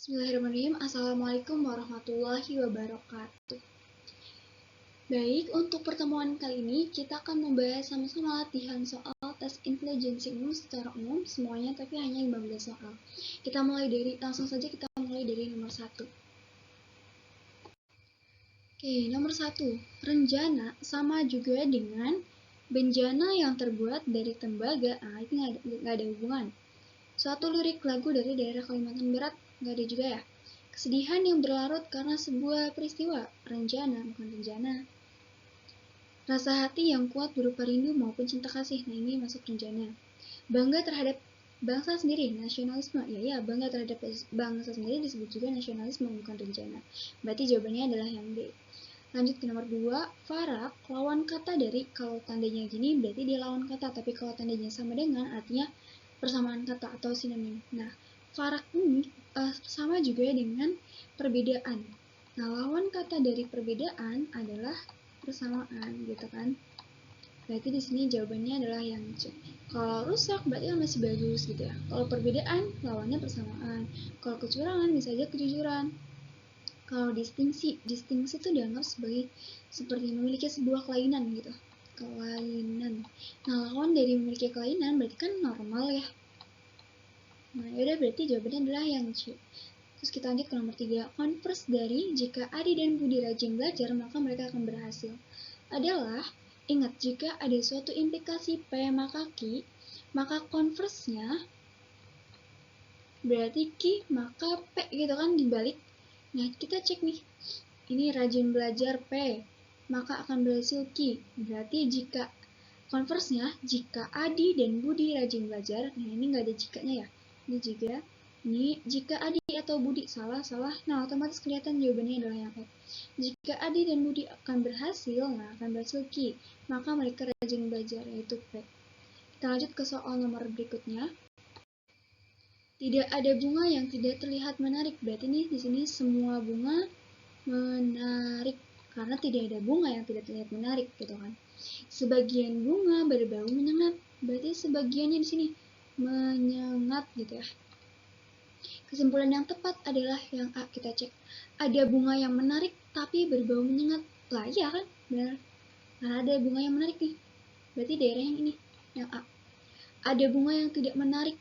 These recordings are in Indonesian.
Bismillahirrahmanirrahim. Assalamualaikum warahmatullahi wabarakatuh. Baik, untuk pertemuan kali ini kita akan membahas sama-sama latihan soal tes intelijensi umum secara umum semuanya, tapi hanya 15 soal. Langsung saja kita mulai dari nomor 1. Oke, nomor 1. Renjana sama juga dengan benjana yang terbuat dari tembaga. Itu nggak ada hubungan. Suatu lirik lagu dari daerah Kalimantan Barat, nggak ada juga ya. Kesedihan yang berlarut karena sebuah peristiwa, renjana bukan renjana. Rasa hati yang kuat berupa rindu maupun cinta kasih, nah ini masuk renjana. Bangga terhadap bangsa sendiri, nasionalisme, ya bangga terhadap bangsa sendiri disebut juga nasionalisme, bukan renjana. Berarti jawabannya adalah yang D. Lanjut ke nomor 2, farak, lawan kata dari, kalau tandanya gini berarti dia lawan kata, tapi kalau tandanya sama dengan artinya persamaan kata atau sinonim. Nah, farak ini sama juga dengan perbedaan. Nah, lawan kata dari perbedaan adalah persamaan, gitu kan? Berarti di sini jawabannya adalah yang C. Kalau rusak berarti masih bagus gitu ya. Kalau perbedaan lawannya persamaan. Kalau kecurangan bisa aja kejujuran. Kalau distingsi itu dianggap sebagai seperti memiliki sebuah kelainan gitu. Kelainan. Nah, lawan dari memiliki kelainan berarti kan normal ya. Nah, yaudah berarti jawabannya adalah yang C. Terus kita lanjut ke nomor 3. Converse dari jika Adi dan Budi rajin belajar, maka mereka akan berhasil. Adalah, ingat jika ada suatu implikasi P maka Q, maka converse-nya berarti Q maka P gitu kan dibalik. Nah, kita cek nih. Ini rajin belajar P, maka akan berhasil Q. Berarti jika converse-nya, jika Adi dan Budi rajin belajar, nah ini nggak ada jikanya ya. Ini juga, ini jika Adi atau Budi salah, nah otomatis kelihatan jawabannya adalah yang F. Jika Adi dan Budi akan berhasil, nah akan berhasil Q, maka mereka rajin belajar, yaitu P. Kita lanjut ke soal nomor berikutnya. Tidak ada bunga yang tidak terlihat menarik. Berarti nih di sini semua bunga menarik karena tidak ada bunga yang tidak terlihat menarik gitu kan. Sebagian bunga berbau menyengat. Berarti sebagiannya di sini menyengat gitu ya. Kesimpulan yang tepat adalah yang A. Kita cek. Ada bunga yang menarik tapi berbau menyengat. Lah iya kan? Benar. Karena ada bunga yang menarik nih. Berarti daerah yang ini, yang A. Ada bunga yang tidak menarik.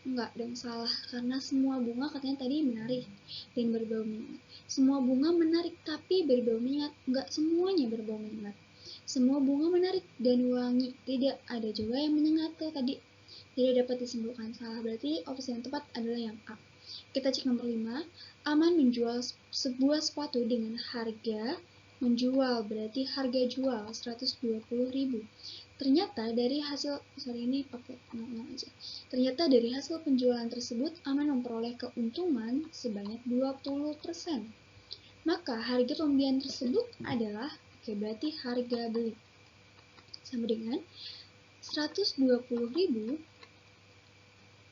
Enggak dong, salah. Karena semua bunga katanya tadi menarik dan berbau menyengat. Semua bunga menarik tapi berbau menyengat. Enggak semuanya berbau menyengat. Semua bunga menarik dan wangi. Tidak ada juga yang menyengat tuh tadi. Tidak dapat disimpulkan salah. Berarti opsi yang tepat adalah yang A. Kita cek nomor 5. Aman menjual sebuah sepatu dengan harga menjual, berarti harga jual 120.000. Ternyata dari hasil, ini pakai aja. Ternyata dari hasil penjualan tersebut Aman memperoleh keuntungan sebanyak 20%. Maka harga pembelian tersebut adalah, berarti harga beli sama dengan 120.000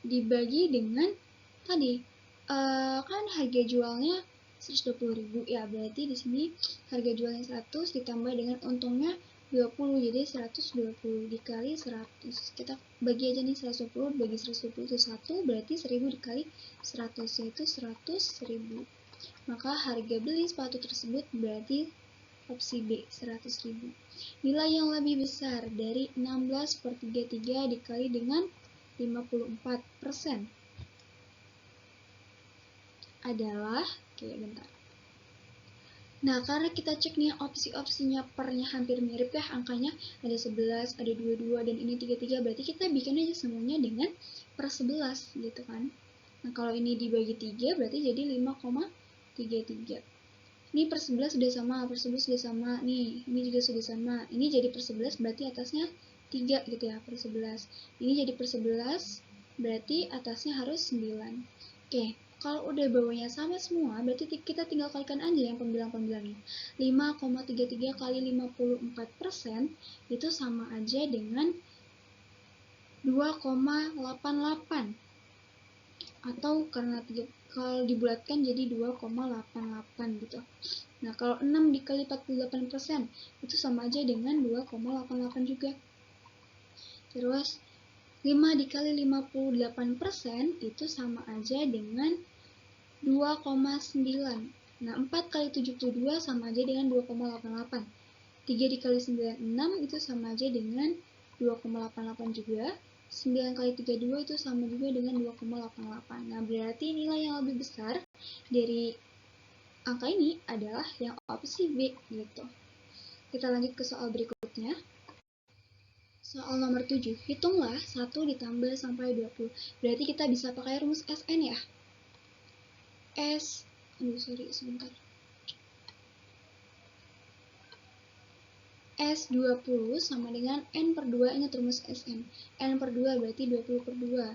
dibagi dengan tadi kan harga jualnya 120.000 ya, berarti di sini harga jualnya 100 ditambah dengan untungnya 20, jadi 120 dikali 100. Kita bagi aja nih 120 bagi 120 itu 1, berarti 1000 dikali 100 yaitu 100.000. Maka harga beli sepatu tersebut berarti opsi B, 100.000. Nilai yang lebih besar dari 16/33 dikali dengan 54% adalah, bentar. Nah, karena kita cek nih opsi-opsinya pernya hampir mirip ya, angkanya ada 11, ada 22, dan ini 33, berarti kita bikin aja semuanya dengan per 11 gitu kan. Nah, kalau ini dibagi 3 berarti jadi 5,33. Ini per 11 sudah sama, per 11 sudah sama, nih, ini juga sudah sama. Ini jadi per 11 berarti atasnya 3 gitu ya, per 11. Ini jadi per 11 berarti atasnya harus 9. Oke. Kalau udah bawahnya sama semua, berarti kita tinggal kalikan aja yang pembilang-pembilangnya. 5,33 kali 54% itu sama aja dengan 2,88. Atau karena kalau dibulatkan jadi 2,88 gitu. Nah, kalau 6 dikali 48% itu sama aja dengan 2,88 juga. Terus 5 dikali 58% itu sama aja dengan 2,9. Nah, 4 kali 72 sama aja dengan 2,88. 3 dikali 96 itu sama aja dengan 2,88 juga. 9 kali 32 itu sama juga dengan 2,88. Nah, berarti nilai yang lebih besar dari angka ini adalah yang opsi B gitu. Kita lanjut ke soal berikutnya. Soal nomor 7, hitunglah 1 ditambah sampai 20. Berarti kita bisa pakai rumus SN ya. S20 sama dengan N per 2, ingat rumus SN. N per 2 berarti 20 per 2.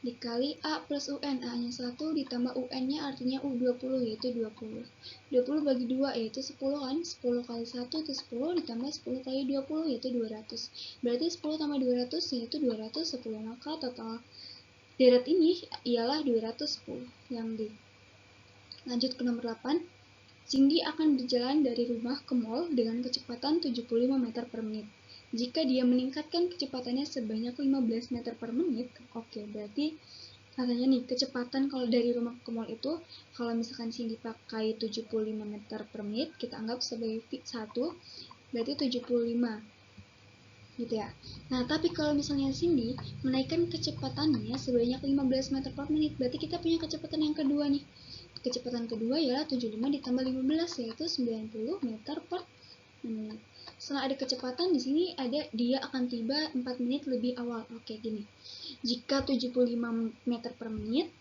Dikali A plus UN, A-nya 1 ditambah UN-nya artinya U20 yaitu 20. 20 bagi 2 yaitu 10 kan, 10 kali 1 itu 10 ditambah 10 kali 20 yaitu 200. Berarti 10 tambah 200 yaitu 210, maka total deret ini ialah 210 yang D. Lanjut ke nomor 8. Cindy akan berjalan dari rumah ke mall dengan kecepatan 75 meter per menit. Jika dia meningkatkan kecepatannya sebanyak 15 meter per menit, oke, berarti katanya nih, kecepatan kalau dari rumah ke mall itu, kalau misalkan Cindy pakai 75 meter per menit, kita anggap sebagai V1, berarti 75. Gitu ya. Nah, tapi kalau misalnya Cindy menaikkan kecepatannya sebanyak 15 meter per menit, berarti kita punya kecepatan yang kedua nih. Kecepatan kedua ialah 75 ditambah 15 yaitu 90 meter per menit. Setelah ada kecepatan di sini ada dia akan tiba 4 menit lebih awal. Oke, gini. Jika 75 meter per menit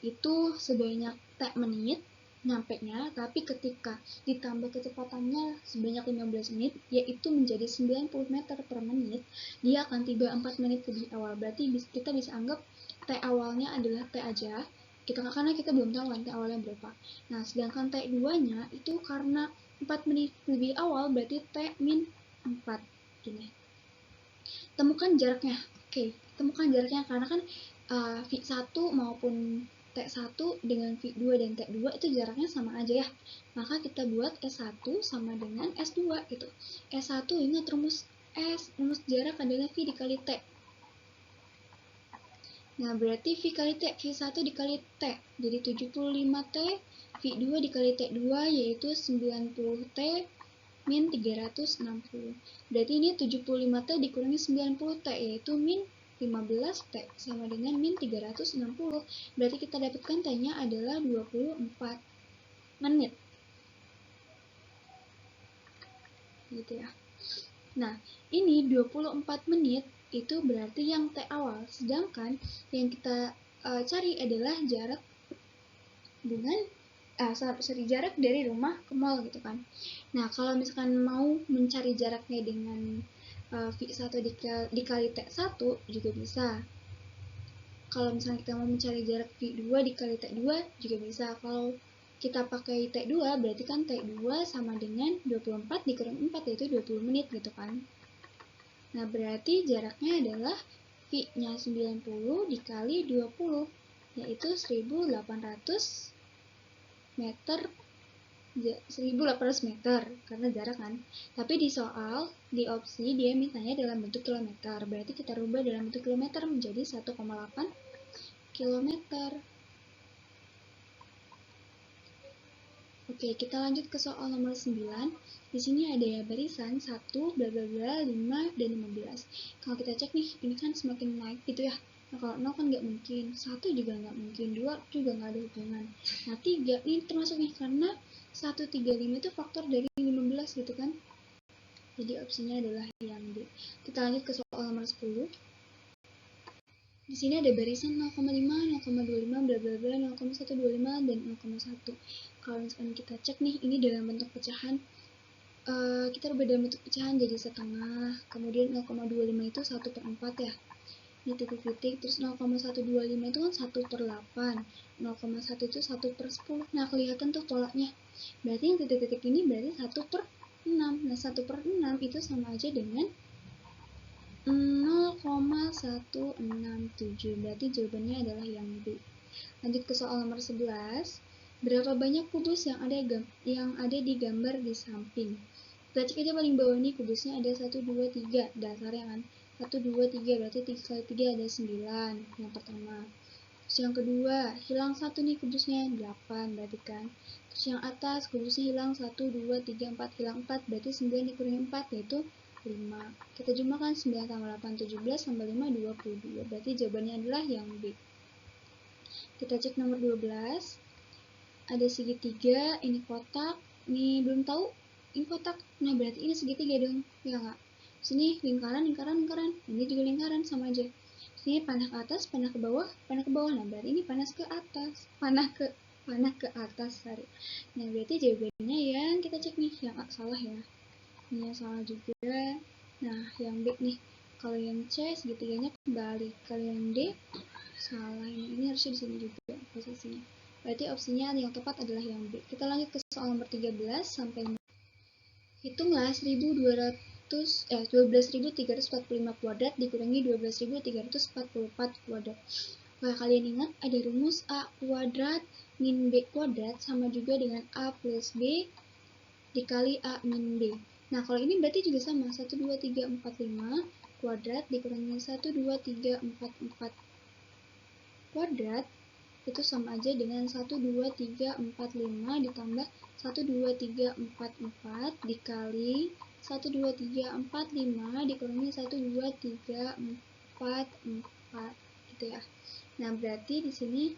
itu sebanyak T menit nyampenya, tapi ketika ditambah kecepatannya sebanyak 15 menit yaitu menjadi 90 meter per menit, dia akan tiba 4 menit lebih awal. Berarti kita bisa anggap T awalnya adalah T aja. Karena kita belum tahu kan T awalnya berapa. Nah, sedangkan T2 nya itu karena 4 menit lebih awal berarti T min 4. Gini. Temukan jaraknya. Oke, temukan jaraknya karena kan V1 maupun T1 dengan V2 dan T2 itu jaraknya sama aja ya. Maka kita buat S1 sama dengan S2 gitu. S1 ingat rumus jarak adalah V dikali T. Nah, berarti V kali T, V1 dikali T, jadi 75T, V2 dikali T2 yaitu 90T min 360. Berarti ini 75T dikurangi 90T yaitu min 15T sama dengan min 360. Berarti kita dapatkan T-nya adalah 24 menit. Gitu ya. Nah, ini 24 menit itu berarti yang T awal, sedangkan yang kita cari adalah jarak dengan jarak dari rumah ke mall gitu kan. Nah, kalau misalkan mau mencari jaraknya dengan V1 dikali T1 juga bisa. Kalau misalnya kita mau mencari jarak V2 dikali T2 juga bisa. Kalau kita pakai T2 berarti kan T2 sama dengan 24 dikurangi 4 yaitu 20 menit gitu kan. Nah, berarti jaraknya adalah V-nya 90 dikali 20 yaitu 1800 meter, 1800 meter karena jarak kan. Tapi di soal, di opsi dia mintanya dalam bentuk kilometer. Berarti kita rubah dalam bentuk kilometer menjadi 1,8 kilometer. Oke, kita lanjut ke soal nomor 9. Di sini ada barisan 1, bla bla bla, 5, dan 15. Kalau kita cek nih, ini kan semakin naik gitu ya. Nah, kalau 0 kan nggak mungkin, 1 juga nggak mungkin, 2 juga nggak ada hubungan. Nah, 3 ini termasuk nih, karena 135 itu faktor dari 15 gitu kan. Jadi opsinya adalah yang D. Kita lanjut ke soal nomor 10. Di sini ada barisan 0,5, 0,25, bla bla bla, 0,125 dan 0,1. Kalau misalkan kita cek nih, ini dalam bentuk pecahan. Kita rubah dalam bentuk pecahan jadi setengah, kemudian 0,25 itu 1/4 ya. Ini titik-titik, terus 0,125 itu kan 1/8, 0,1 itu 1/10. Nah, kelihatan tuh polanya. Berarti yang titik-titik ini berarti 1/6. Nah, 1/6 itu sama aja dengan 0,167. Berarti jawabannya adalah yang B. Lanjut ke soal nomor 11. Berapa banyak kubus yang ada di gambar di samping? Kita cek aja paling bawah nih, kubusnya ada 1, 2, 3. Dasarnya kan 1, 2, 3, berarti 3 kali 3 ada 9. Yang pertama. Terus yang kedua, hilang 1 nih kubusnya, 8 berarti kan. Terus yang atas, kubusnya hilang 1, 2, 3, 4, hilang 4, berarti 9 dikurangi 4, yaitu 5. Kita jumlahkan 9 tambah 8, 17, tambah 5, 22. Berarti jawabannya adalah yang B. Kita cek nomor 12. Ada segitiga, ini kotak, ini belum tahu, ini kotak. Nah, berarti ini segitiga dong, ya nggak? Sini lingkaran, lingkaran, lingkaran. Ini juga lingkaran, sama aja. Sini panah ke atas, panah ke bawah, panah ke bawah. Nah, berarti ini panas ke atas, panah ke atas, sorry. Nah, berarti jawabannya yang kita cek nih, yang salah ya. Ini yang salah juga. Nah, yang B nih. Kalau yang C segitiganya kembali. Kalau yang D salah, ini harusnya di sini juga posisinya. Berarti opsinya yang tepat adalah yang B. Kita lanjut ke soal nomor 13 sampai 5. Hitunglah 12.345 kuadrat dikurangi 12.344 kuadrat. Nah, kalian ingat ada rumus A kuadrat min B kuadrat sama juga dengan A plus B dikali A min B. Nah, kalau ini berarti juga sama, 1, 2, 3, 4, 5 kuadrat dikurangi 1, 2, 3, 4, 4 kuadrat itu sama aja dengan 1, 2, 3, 4, 5 ditambah 1, 2, 3, 4, 4 dikali 1, 2, 3, 4, 5 dikurangi 1, 2, 3, 4, 4 gitu ya. Nah, berarti di sini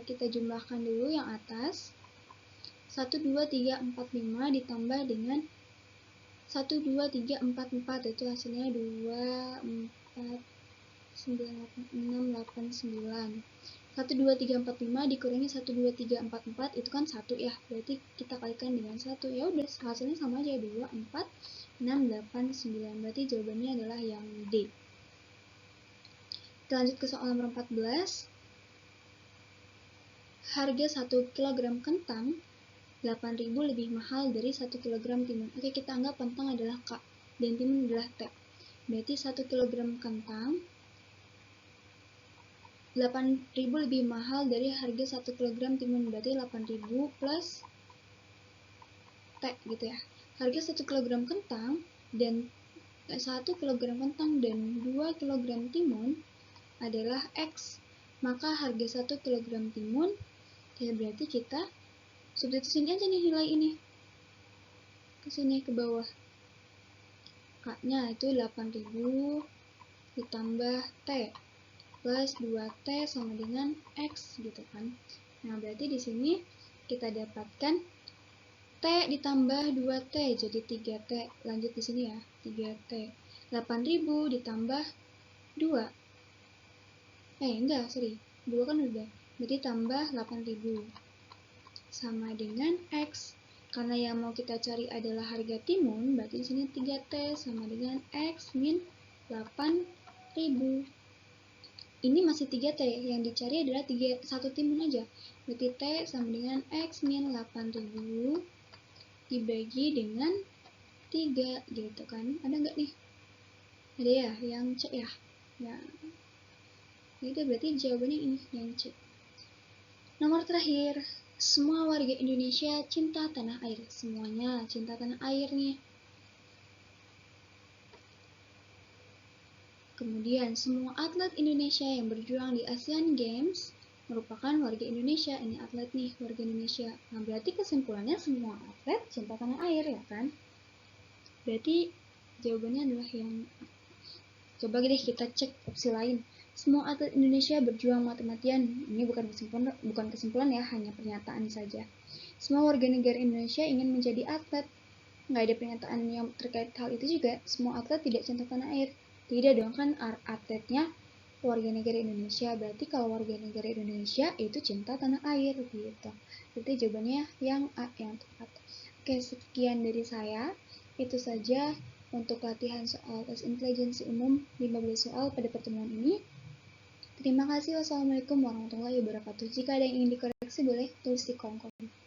kita jumlahkan dulu yang atas. 1, 2, 3, 4, 5 ditambah dengan 1, 2, 3, 4, 4 itu hasilnya 2, 4, 9, 6, 8, 9. 1, 2, 3, 4, 5 dikurangi 1, 2, 3, 4, 4 itu kan 1 ya. Berarti kita kalikan dengan 1. Ya udah, hasilnya sama aja, 2, 4, 6, 8, 9. Berarti jawabannya adalah yang D. Kita lanjut ke soal nomor 14. Harga 1 kg kentang 8.000 lebih mahal dari 1 kg timun. Oke, kita anggap kentang adalah K dan timun adalah T. Berarti 1 kg kentang 8.000 lebih mahal dari harga 1 kg timun. Berarti 8.000 plus T gitu ya. Harga 1 kg kentang dan 1 kg kentang dan 2 kg timun adalah X. Maka harga 1 kg timun ya berarti kita substitusiin aja nih nilai ini ke sini ke bawah. K-nya itu 8.000 ditambah T plus 2T sama dengan X gitu kan. Nah, berarti di sini kita dapatkan T ditambah 2T jadi 3T. Lanjut di sini ya, 3T. 8.000 ditambah 2. Sorry. 2 kan udah. Berarti tambah 8.000 sama dengan X. Karena yang mau kita cari adalah harga timun, berarti di sini 3T sama dengan X min 8.000. Ini masih 3T, yang dicari adalah 1 timun aja. Berarti T sama dengan X min 8.000 dibagi dengan 3 gitu kan. Ada nggak nih? Ada ya, yang C ya. Ya. Itu berarti jawabannya ini, yang C. Nomor terakhir, semua warga Indonesia cinta tanah air. Semuanya cinta tanah air nih. Kemudian, semua atlet Indonesia yang berjuang di Asian Games merupakan warga Indonesia. Ini atlet nih, warga Indonesia. Nah, berarti kesimpulannya semua atlet cinta tanah air ya kan? Berarti jawabannya adalah yang A. Coba deh kita cek opsi lain. Semua atlet Indonesia berjuang mati-matian. Ini bukan kesimpulan ya, hanya pernyataan saja. Semua warga negara Indonesia ingin menjadi atlet. Nggak ada pernyataan yang terkait hal itu juga. Semua atlet tidak cinta tanah air. Tidak dong, kan atletnya warga negara Indonesia. Berarti kalau warga negara Indonesia itu cinta tanah air gitu. Berarti jawabannya yang A, yang tepat. Oke, sekian dari saya. Itu saja untuk latihan soal tes intelijensi umum 15 soal pada pertemuan ini. Terima kasih. Wassalamualaikum warahmatullahi wabarakatuh. Jika ada yang ingin dikoreksi boleh tulis di kolom komentar.